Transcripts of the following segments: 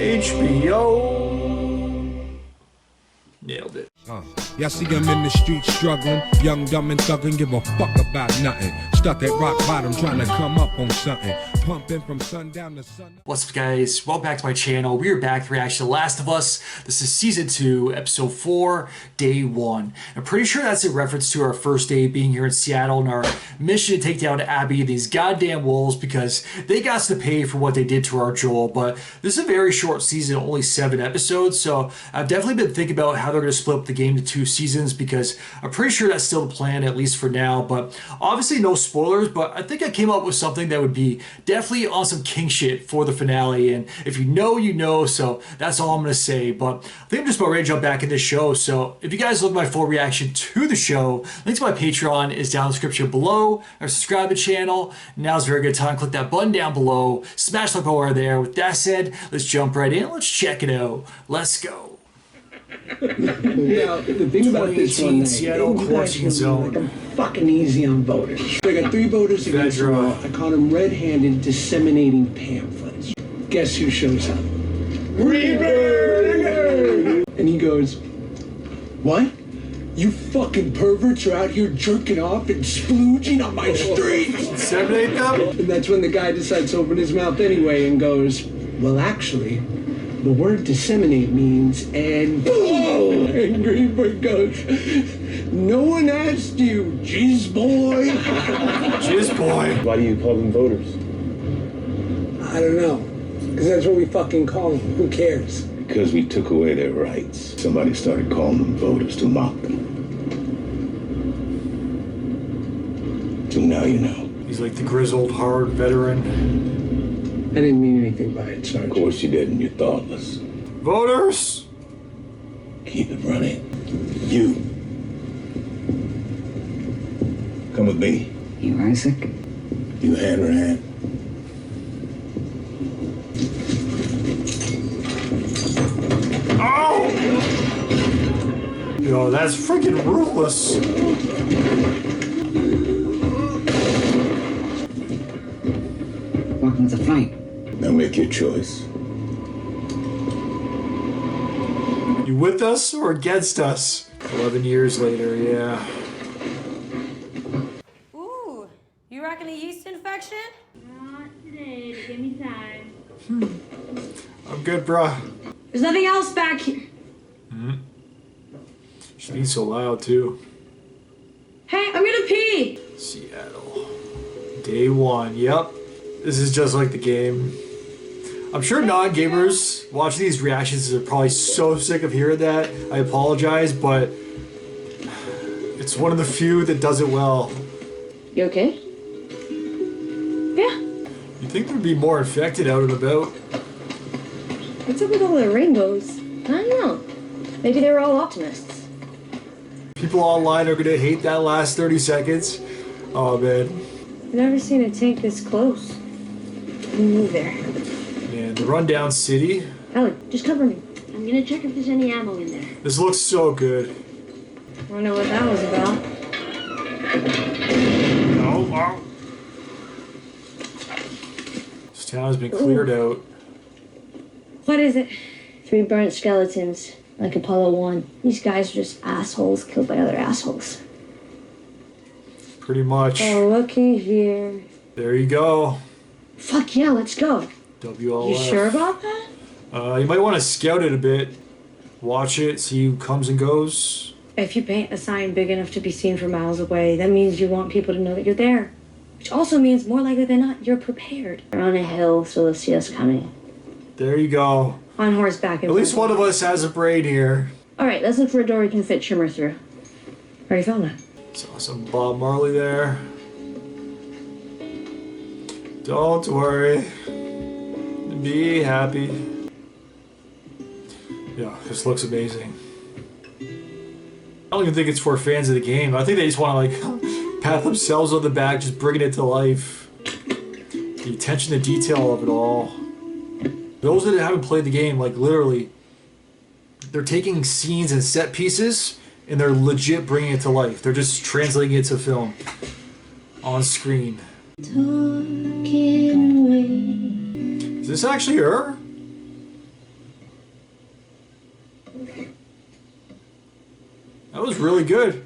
HBO. Nailed it. Y'all see him in the street struggling, young, dumb, and thuggin', give a fuck about nothing. Stuck at rock bottom, trying to come up on something. Pumping from sundown to sun. What's up, guys? Welcome back to my channel. We are back to reaction to The Last of Us. This is season 2, episode 4, day 1. I'm pretty sure that's a reference to our first day being here in Seattle and our mission to take down Abby and these goddamn wolves because they got us to pay for what they did to our Joel. But this is a very short season, only 7 episodes. So I've definitely been thinking about how they're going to split up the game to 2 seasons because I'm pretty sure that's still the plan, at least for now. But obviously no spoilers, but I think I came up with something that would be definitely on some king shit for the finale. And if you know, you know, so that's all I'm going to say. But I think I'm just about ready to jump back in this show. So if you guys look at my full reaction to the show, link to my Patreon is down in the description below, or subscribe to the channel. Now's a very good time. Click that button down below, smash the like over there. With that said, let's jump right in. Let's check it out. Let's go. Now, the thing about this one, Seattle quarantine zone. Like I'm fucking easy on voters. I got 3 voters against the law. I caught him red-handed disseminating pamphlets. Guess who shows up? Reaper! And he goes, "What? You fucking perverts are out here jerking off and splooging on my street!" Disseminate them? And that's when the guy decides to open his mouth anyway and goes, "Well, actually, the word disseminate means," and boom! And Greenberg goes, "No one asked you, jizz boy." Jizz boy. Why do you call them voters? I don't know. Because that's what we fucking call them. Who cares? Because we took away their rights. Somebody started calling them voters to mock them. So now you know. He's like the grizzled, hard veteran. I didn't mean anything by it, Sergeant. Of course you didn't. You're thoughtless. Voters! Keep it running. You. Come with me. You, Isaac? You hand her hand. Oh! Yo, that's freaking ruthless. Welcome to the fight. Now make your choice. You with us or against us? 11 years later, yeah. Ooh, you rocking a yeast infection? Not today, but give me time. I'm good, bruh. There's nothing else back here. She needs so loud, too. Hey, I'm gonna pee. Seattle. Day 1, yep. This is just like the game. I'm sure non-gamers watching these reactions are probably so sick of hearing that. I apologize, but it's one of the few that does it well. You okay? Yeah. You'd think there'd be more infected out and about. What's up with all the rainbows? I don't know. Maybe they were all optimists. People online are gonna hate that last 30 seconds. Oh man. I've never seen a tank this close. Move there. Man, the rundown city. Ellen, just cover me. I'm gonna check if there's any ammo in there. This looks so good. I don't know what that was about. Oh, wow. This town has been cleared out. What is it? 3 burnt skeletons, like Apollo 1. These guys are just assholes killed by other assholes. Pretty much. Oh, looky here. There you go. Fuck yeah, let's go. WLF. You sure about that? You might want to scout it a bit. Watch it, see who comes and goes. If you paint a sign big enough to be seen from miles away, that means you want people to know that you're there. Which also means, more likely than not, you're prepared. We're on a hill, so they'll see us coming. There you go. On horseback. At least one of us has a brain here. Alright, let's look for a door we can fit Shimmer through. Already found that. Saw some Bob Marley there. Don't worry. Be happy. Yeah, this looks amazing. I don't even think it's for fans of the game. I think they just want to like pat themselves on the back, just bringing it to life. The attention to detail of it all. Those that haven't played the game, like literally, they're taking scenes and set pieces and they're legit bringing it to life. They're just translating it to film on screen. Is this actually her? That was really good.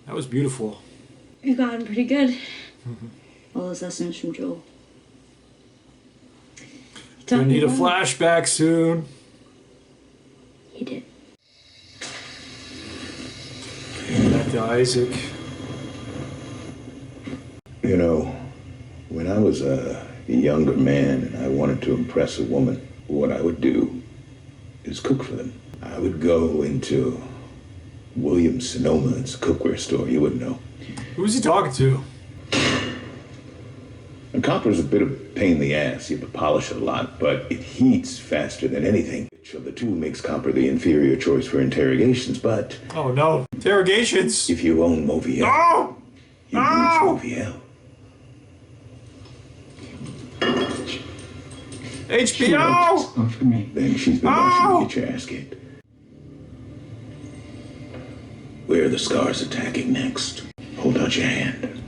That was beautiful. You've gotten pretty good. All those lessons from Joel. Gonna need a flashback soon. He did. Back to Isaac. You know, when I was a younger man and I wanted to impress a woman, what I would do is cook for them. I would go into Williams Sonoma, it's a cookware store, you wouldn't know. Who's he talking to? And copper's a bit of a pain in the ass. You have to polish it a lot, but it heats faster than anything. Which of the two makes copper the inferior choice for interrogations, but... Oh no, interrogations! If you own Moviel, No! you No! use Moviel. HBO! Not for me. Then she's been watching you get your ass kicked. Where are the scars attacking next? Hold out your hand.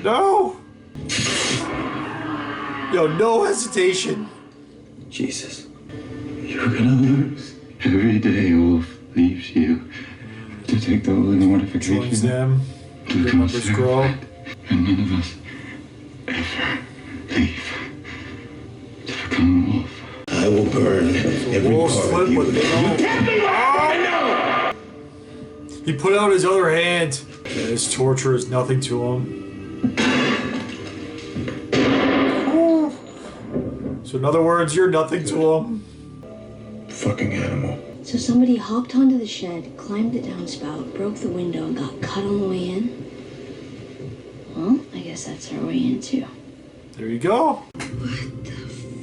No! Yo, no hesitation. Jesus. You're gonna lose. Every day Wolf leaves you to take the holy Joins mortification them. to Their come numbers grow. and none of us ever leave to become Wolf. I will burn every Wolves part flip of you. what they know. He put out his other hand. Yeah, his torture is nothing to him. So in other words, you're nothing to him. Fucking animal. So somebody hopped onto the shed, climbed the downspout, broke the window, and got cut on the way in? Well, I guess that's our way in too. There you go. What the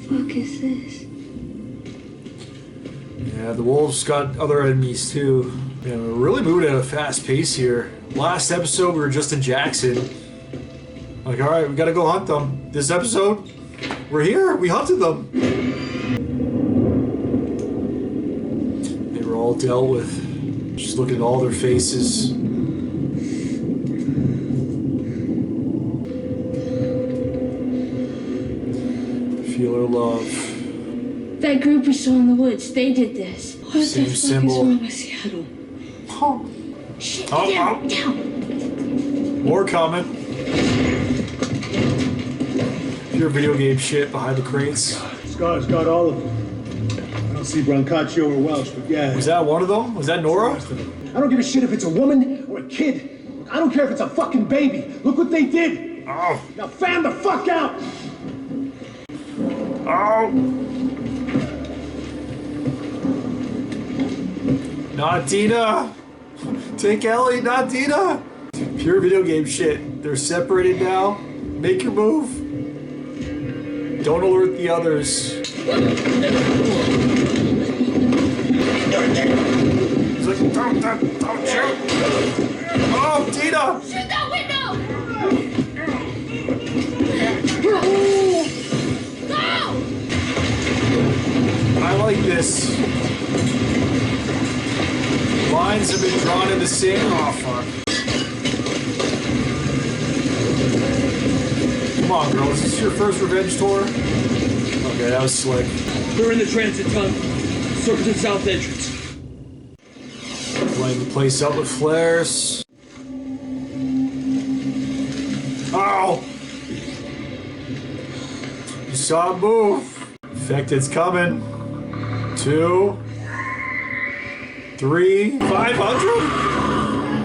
fuck is this? Yeah, the wolves got other enemies too. Yeah, we're really moving at a fast pace here. Last episode, we were just in Jackson. Like, all right, we gotta go hunt them. This episode, we're here. We hunted them. They were all dealt with. Just looking at all their faces. Feel her love. That group we saw in the woods, they did this. What Same the fuck symbol. is wrong with Seattle? Oh, Shit, Oh, down, oh. down. more comment. Pure video game shit behind the crates. Scar's got all of them. I don't see Brancaccio or Welsh, but yeah. Was that one of them? Was that Nora? I don't give a shit if it's a woman or a kid. I don't care if it's a fucking baby. Look what they did. Oh. Now fan the fuck out. Oh. Not Dina. Take Ellie, not Dina. Pure video game shit. They're separated now. Make your move. Don't alert the others. He's like, don't shoot. Oh, Dina. Shoot that window! I like this. Lines have been drawn in the sand. Oh, fuck. Come on, girl. Is this your first revenge tour? Okay, that was slick. We're in the transit tunnel. Circle to the south entrance. Lighting the place up with flares. Ow! You saw it move. Infected's coming. 2, 3, 500?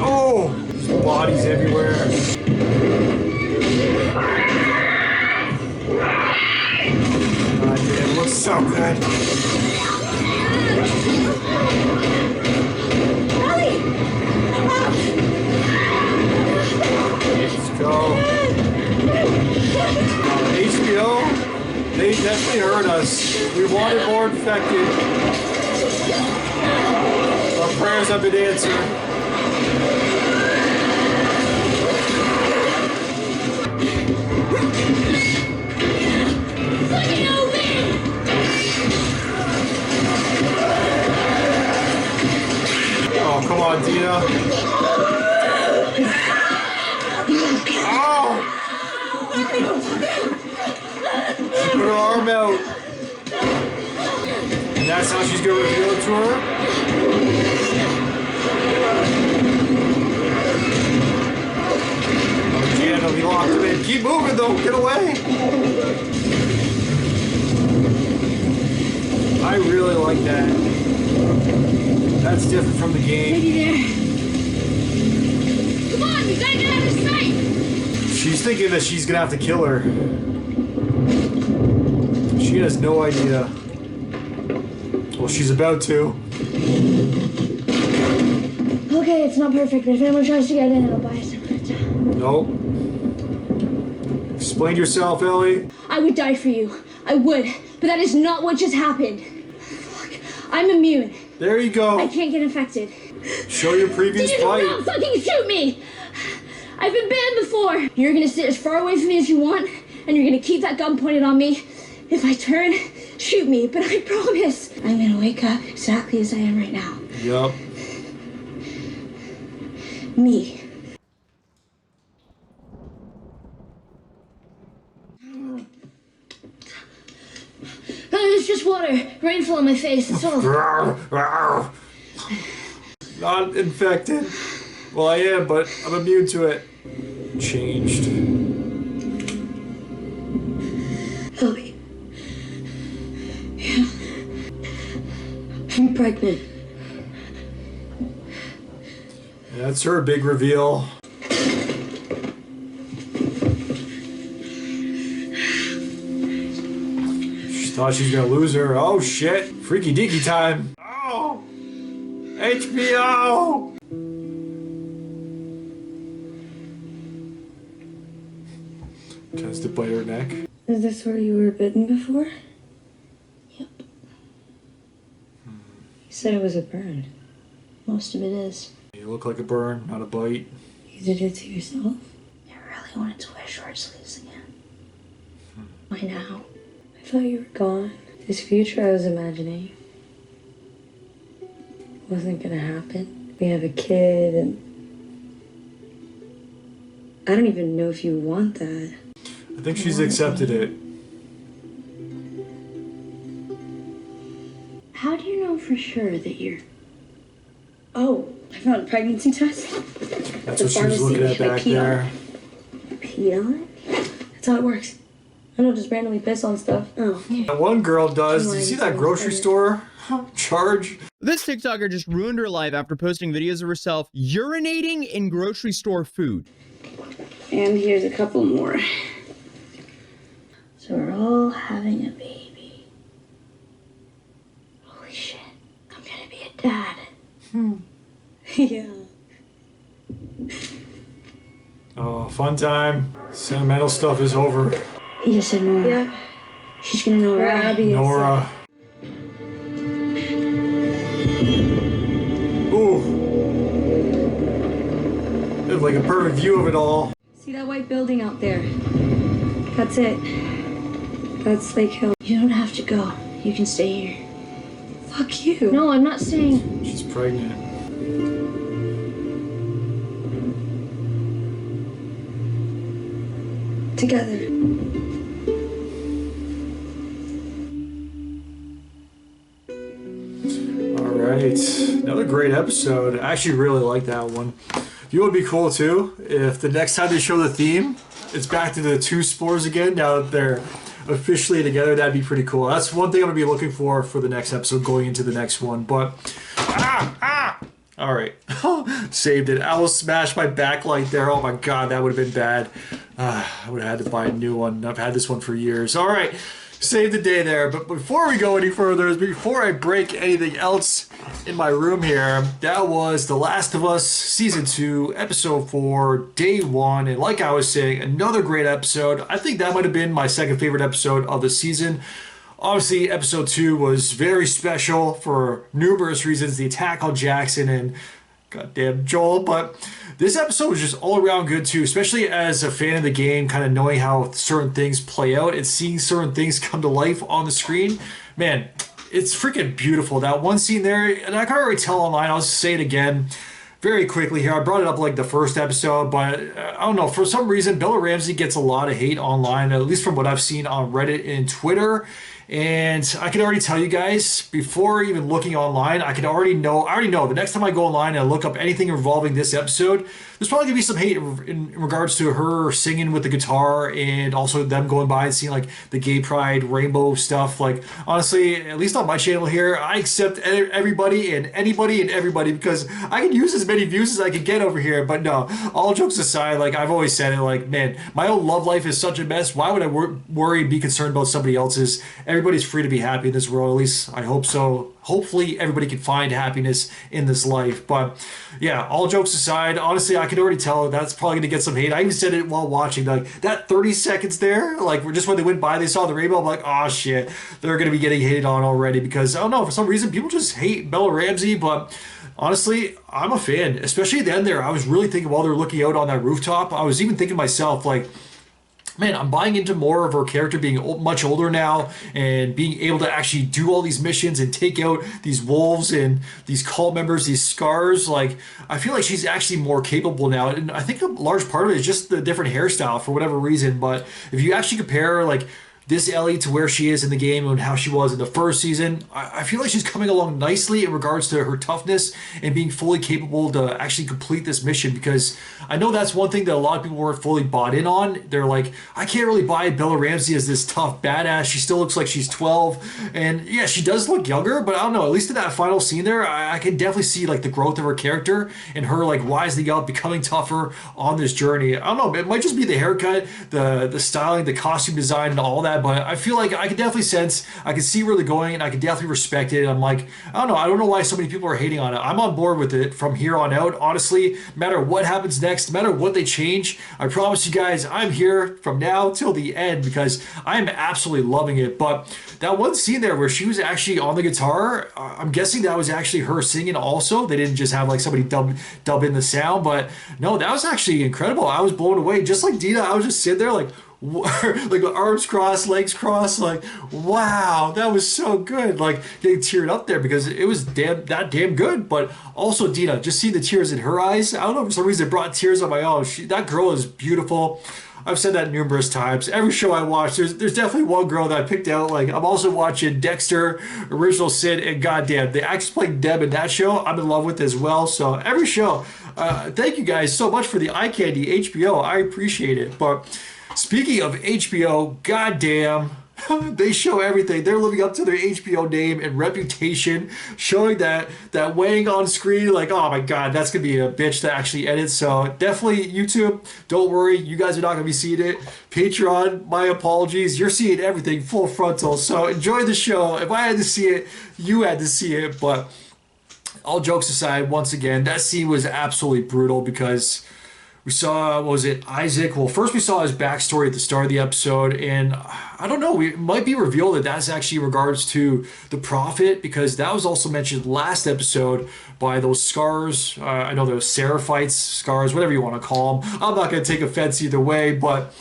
Oh! There's bodies everywhere. God damn, it looks so good. Let's go. HBO, they definitely heard us. We wanted more infected. Our prayers have been answered. arm out. And that's how she's going to reveal it to her. Oh, Janet, he locked him in. Keep moving, though. Get away. I really like that. That's different from the game. Maybe there. Come on, we gotta get out of sight. She's thinking that she's gonna have to kill her. She has no idea. Well, she's about to. Okay, it's not perfect, but if anyone tries to get in, I'll buy some. Nope. Explain yourself, Ellie. I would die for you. I would. But that is not what just happened. Fuck. I'm immune. There you go. I can't get infected. Show your previous Did fight. you not fucking shoot me? I've been banned before. You're gonna sit as far away from me as you want, and you're gonna keep that gun pointed on me. If I turn, shoot me, but I promise I'm gonna wake up exactly as I am right now. Yup. Me. It's just water. Rainfall on my face, that's all. Not infected. Well, I am, but I'm immune to it. Changed. Ellie. Yeah. I'm pregnant. That's her big reveal. She thought she was gonna lose her. Oh shit. Freaky deaky time. Oh! HBO! Tries to bite her neck. Is this where you were bitten before? Yep. You said it was a burn. Most of it is. You look like a burn, not a bite. You did it to yourself? I really wanted to wear short sleeves again. Why now? I thought you were gone. This future I was imagining wasn't gonna happen. We have a kid and I don't even know if you want that. I think she's accepted it. How do you know for sure that you're... Oh, I found a pregnancy test. That's what she was looking at back there. Pee on it? That's how it works. I don't just randomly piss on stuff. Oh, okay. That one girl does. Do you see that grocery store charge? This TikToker just ruined her life after posting videos of herself urinating in grocery store food. And here's a couple more. So we're all having a baby. Holy shit. I'm gonna be a dad. Yeah. Oh, fun time. Sentimental stuff is over. He just said Nora. Yeah. She's gonna know right. Abby. Nora. Ooh. They have like a perfect view of it all. See that white building out there? That's it. That's Lake Hill. You don't have to go. You can stay here. Fuck you. No, I'm not staying. She's pregnant. Together. Alright. Another great episode. I actually really like that one. You know what would be cool too? If the next time they show the theme, it's back to the two spores again, now that they're officially together. That'd be pretty cool. That's one thing I'm gonna be looking for the next episode going into the next one. But all right. Saved it. I almost smashed my backlight there. Oh my god, that would have been bad. I would have had to buy a new one. I've had this one for years. All right, save the day there. But before we go any further, before I break anything else in my room here, that was The Last of Us Season 2, Episode 4, Day 1. And like I was saying, another great episode. I think that might have been my second favorite episode of the season. Obviously, Episode 2 was very special for numerous reasons. The attack on Jackson and goddamn Joel. But this episode was just all around good too, especially as a fan of the game, kind of knowing how certain things play out and seeing certain things come to life on the screen. Man, it's freaking beautiful. That one scene there, and I can already tell online, I'll just say it again. very quickly here. I brought it up like the first episode, but I don't know. For some reason, Bella Ramsey gets a lot of hate online, at least from what I've seen on Reddit and Twitter. And I can already tell you guys, before even looking online, I already know the next time I go online and I look up anything involving this episode, there's probably gonna be some hate in regards to her singing with the guitar and also them going by and seeing like the gay pride rainbow stuff. Like, honestly, at least on my channel here, I accept everybody and anybody and everybody because I can use as many views as I can get over here. But no, all jokes aside, like I've always said it, like, man, my own love life is such a mess. Why would I worry and be concerned about somebody else's? Everybody's free to be happy in this world. At least I hope so. Hopefully everybody can find happiness in this life. But yeah, all jokes aside, honestly, I can already tell that's probably going to get some hate. I even said it while watching, like that 30 seconds there, like just when they went by, they saw the rainbow. I'm like, oh shit, they're going to be getting hated on already because I don't know, for some reason, people just hate Bella Ramsey. But honestly, I'm a fan, especially at the end there. I was really thinking while they were looking out on that rooftop, I was even thinking to myself, like, man, I'm buying into more of her character being much older now and being able to actually do all these missions and take out these wolves and these cult members, these scars. Like, I feel like she's actually more capable now. And I think a large part of it is just the different hairstyle for whatever reason. But if you actually compare, like, this Ellie to where she is in the game and how she was in the first season, I feel like she's coming along nicely in regards to her toughness and being fully capable to actually complete this mission, because I know that's one thing that a lot of people weren't fully bought in on. They're like, I can't really buy Bella Ramsey as this tough badass. She still looks like she's 12. And yeah, she does look younger, but I don't know, at least in that final scene there, I can definitely see like the growth of her character and her like wisely up, becoming tougher on this journey. I don't know, it might just be the haircut, the styling, the costume design and all that. But I feel like I can definitely sense, I can see where they're going, and I can definitely respect it. I'm like, I don't know why so many people are hating on it. I'm on board with it from here on out. Honestly, no matter what happens next, no matter what they change, I promise you guys, I'm here from now till the end because I'm absolutely loving it. But that one scene there where she was actually on the guitar, I'm guessing that was actually her singing also. They didn't just have like somebody dub in the sound, but no, that was actually incredible. I was blown away. Just like Dina, I was just sitting there like, like arms crossed, legs crossed, like, wow, that was so good. Like getting teared up there because it was damn good. But also Dina, just see the tears in her eyes. I don't know, for some reason it brought tears on my own. That girl is beautiful. I've said that numerous times. Every show I watch, there's definitely one girl that I picked out. Like, I'm also watching Dexter, Original Sin, and goddamn, the actress playing Deb in that show, I'm in love with as well. So every show, thank you guys so much for the eye candy, HBO. I appreciate it. But speaking of HBO, goddamn, they show everything. They're living up to their HBO name and reputation, showing that Wang on screen. Like, oh my god, that's gonna be a bitch to actually edit. So definitely YouTube, don't worry, you guys are not gonna be seeing it. Patreon, my apologies, you're seeing everything full frontal. So enjoy the show. If I had to see it, you had to see it. But all jokes aside, once again, that scene was absolutely brutal because we saw, what was it, Isaac? Well, first we saw his backstory at the start of the episode, and I don't know, it might be revealed that that's actually in regards to the Prophet, because that was also mentioned last episode by those scars. I know those Seraphites, scars, whatever you want to call them. I'm not going to take offense either way, but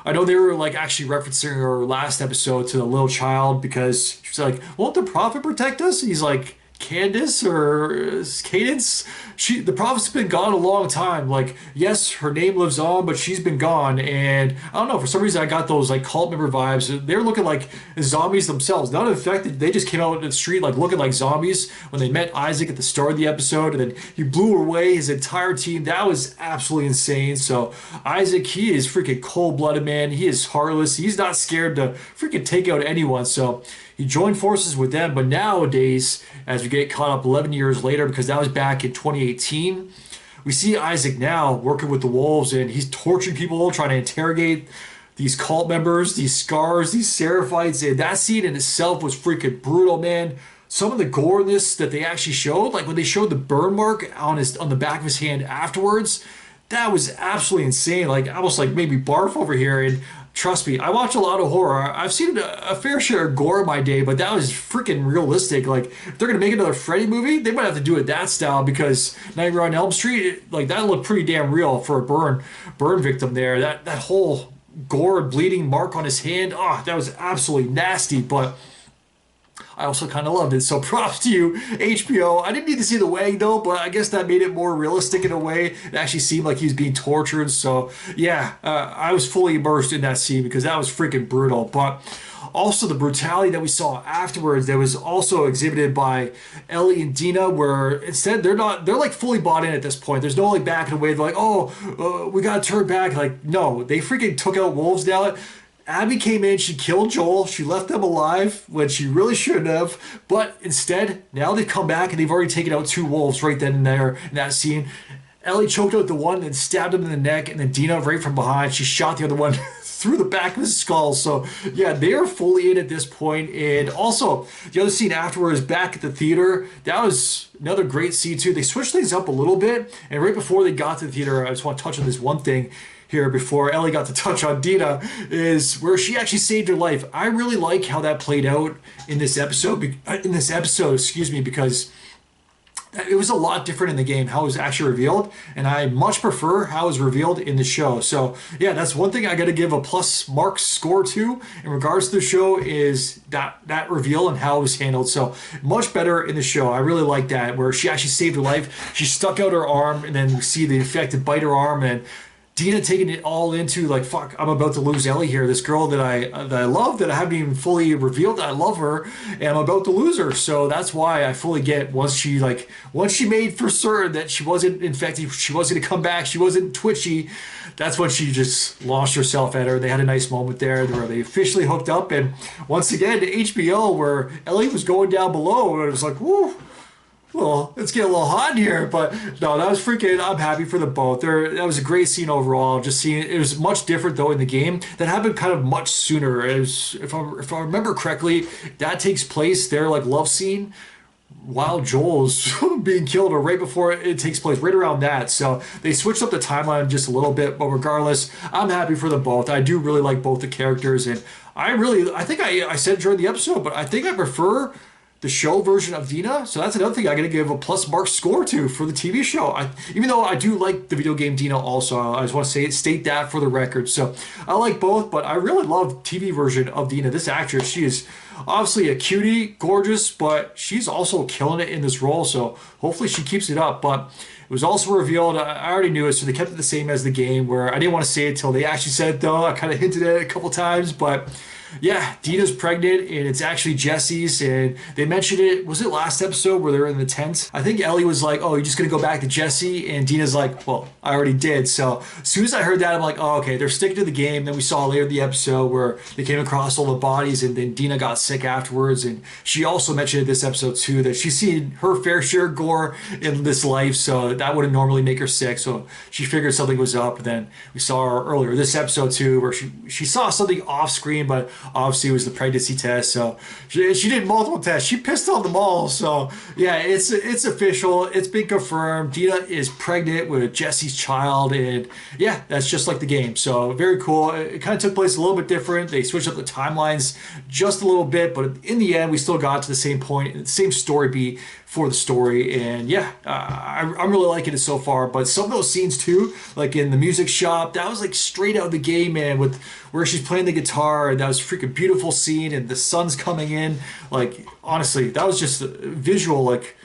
I know they were like actually referencing her last episode to the little child because she's like, won't the Prophet protect us? And he's like, Candace or Cadence, the prophet's been gone a long time. Like, yes, her name lives on, but she's been gone. And I don't know, for some reason I got those like cult member vibes. They're looking like zombies themselves. Not infected, they just came out in the street like looking like zombies when they met Isaac at the start of the episode, and then he blew away his entire team. That was absolutely insane. So Isaac, he is freaking cold-blooded, man. He is heartless. He's not scared to freaking take out anyone. So he joined forces with them. But nowadays, as we get caught up 11 years later, because that was back in 2018, we see Isaac now working with the wolves, and he's torturing people, trying to interrogate these cult members, these scars, these Seraphites. And that scene in itself was freaking brutal, man. Some of the goreness that they actually showed, like when they showed the burn mark on the back of his hand afterwards, that was absolutely insane. Like, almost like made me barf over here. And trust me, I watch a lot of horror. I've seen a fair share of gore in my day, but that was freaking realistic. Like, if they're gonna make another Freddy movie, they might have to do it that style, because Nightmare on Elm Street, like, that looked pretty damn real for a burn victim there. That whole gore bleeding mark on his hand, oh, that was absolutely nasty. But I also kind of loved it. So props to you, HBO. I didn't need to see the wang though, but I guess that made it more realistic in a way. It actually seemed like he was being tortured. So yeah, I was fully immersed in that scene because that was freaking brutal. But also the brutality that we saw afterwards that was also exhibited by Ellie and Dina, where instead they're like fully bought in at this point. There's no like backing away. They're like, oh, we gotta turn back. Like, no, they freaking took out wolves now. Abby came in, she killed Joel, she left them alive when she really shouldn't have, but instead, now they've come back and they've already taken out 2 wolves right then and there in that scene. Ellie choked out the one and stabbed him in the neck, and then Dina right from behind, she shot the other one through the back of his skull. So yeah, they are fully in at this point. And also, the other scene afterwards, back at the theater, that was another great scene too. They switched things up a little bit, and right before they got to the theater, I just want to touch on this one thing here before Ellie got to touch on Dina, is where she actually saved her life. I really like how that played out in this episode, because it was a lot different in the game, how it was actually revealed, and I much prefer how it was revealed in the show. So yeah, that's one thing I got to give a plus mark score to in regards to the show, is that reveal and how it was handled. So much better in the show. I really like that, where she actually saved her life. She stuck out her arm, and then we see the effect it bite her arm, and Dina taking it all into like, fuck, I'm about to lose Ellie here, this girl that I love, that I haven't even fully revealed that I love her, and I'm about to lose her. So that's why I fully get, once she made for certain that she wasn't infected, she wasn't gonna come back, she wasn't twitchy, that's when she just launched herself at her. They had a nice moment there where they officially hooked up, and once again to HBO, where Ellie was going down below, and it was like, whoo. Well, it's getting a little hot in here, but no, that was freaking, I'm happy for the both. That was a great scene overall. Just seeing it was much different though in the game. That happened kind of much sooner. It was, if I remember correctly, that takes place, their like love scene, while Joel's being killed, or right before it takes place, right around that. So they switched up the timeline just a little bit, but regardless, I'm happy for them both. I do really like both the characters, and I think I said during the episode, but I think I prefer the show version of Dina. So that's another thing I got to give a plus mark score to for the TV show. Even though I do like the video game Dina also, I just want to state that for the record. So I like both, but I really love TV version of Dina. This actress, she is obviously a cutie, gorgeous, but she's also killing it in this role. So hopefully she keeps it up. But it was also revealed, I already knew it, so they kept it the same as the game, where I didn't want to say it till they actually said it though. I kind of hinted at it a couple times, but yeah, Dina's pregnant, and it's actually Jesse's, and they mentioned it, was it last episode where they're in the tent? I think Ellie was like, oh, you're just gonna go back to Jesse, and Dina's like, well, I already did. So as soon as I heard that, I'm like, oh, okay, they're sticking to the game. Then we saw later in the episode where they came across all the bodies, and then Dina got sick afterwards, and she also mentioned in this episode too that she's seen her fair share of gore in this life, so that wouldn't normally make her sick, so she figured something was up. And then we saw her earlier this episode too, where she saw something off screen, but obviously it was the pregnancy test. So she did multiple tests. She pissed on them all. So yeah, it's official. It's been confirmed. Dina is pregnant with Jesse's child, and yeah, that's just like the game. So very cool. It kind of took place a little bit different. They switched up the timelines just a little bit, but in the end, we still got to the same point, the same story beat for the story. And yeah, I'm really liking it so far. But some of those scenes too, like in the music shop, that was like straight out of the game, man, with where she's playing the guitar, and that was a freaking beautiful scene, and the sun's coming in. Like, honestly, that was just a visual, like,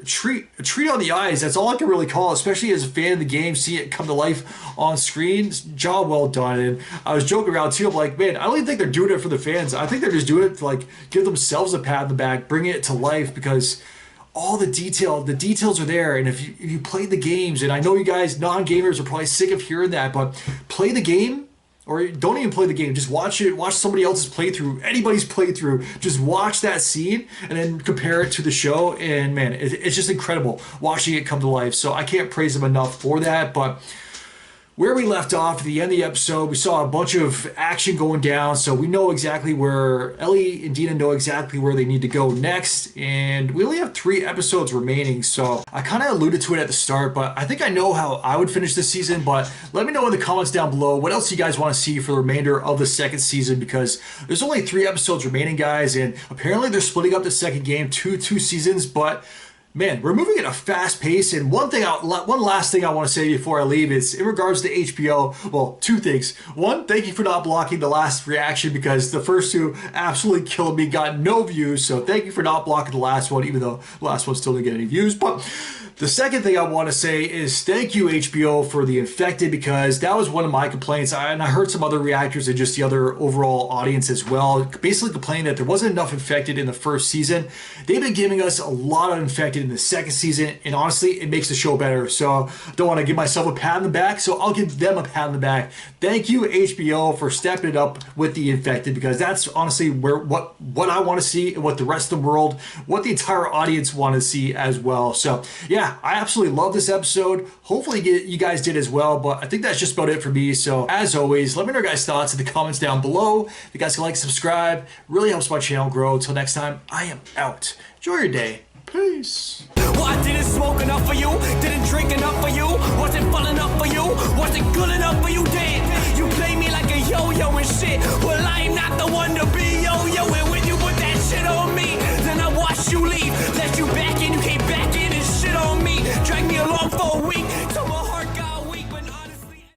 a treat on the eyes. That's all I can really call it, especially as a fan of the game, see it come to life on screen. Job well done. And I was joking around too. I'm like, man, I don't even think they're doing it for the fans. I think they're just doing it to like give themselves a pat on the back, bring it to life, because all the details are there. And if you play the games, and I know you guys non-gamers are probably sick of hearing that, but play the game, or don't even play the game, just watch it, watch somebody else's playthrough, anybody's playthrough, just watch that scene and then compare it to the show, and man, it's just incredible watching it come to life. So I can't praise them enough for that. But where we left off at the end of the episode, we saw a bunch of action going down, so we know exactly where Ellie and Dina know exactly where they need to go next, and we only have 3 episodes remaining. So I kind of alluded to it at the start, but I think I know how I would finish this season. But let me know in the comments down below what else you guys want to see for the remainder of the second season, because there's only 3 episodes remaining, guys, and apparently they're splitting up the second game to 2 seasons. But Man, we're moving at a fast pace, and one last thing I want to say before I leave is in regards to HBO. Well, two things. One, thank you for not blocking the last reaction because the first two absolutely killed me, got no views. So thank you for not blocking the last one, even though the last one still didn't get any views. But the second thing I want to say is thank you, HBO, for The Infected, because that was one of my complaints. And I heard some other reactors and just the other overall audience as well basically complaining that there wasn't enough Infected in the first season. They've been giving us a lot of Infected in the second season, and honestly, it makes the show better. So I don't want to give myself a pat on the back, so I'll give them a pat on the back. Thank you, HBO, for stepping it up with The Infected, because that's honestly what I want to see and what the rest of the world, what the entire audience want to see as well. So yeah, I absolutely love this episode. Hopefully you guys did as well, but I think that's just about it for me. So as always, let me know your guys' thoughts in the comments down below. If you guys can like, subscribe, really helps my channel grow. Until next time, I am out. Enjoy your day. Peace. Well, I didn't smoke enough for you, didn't drink enough for you, wasn't fun enough for you, wasn't good enough for you, damn.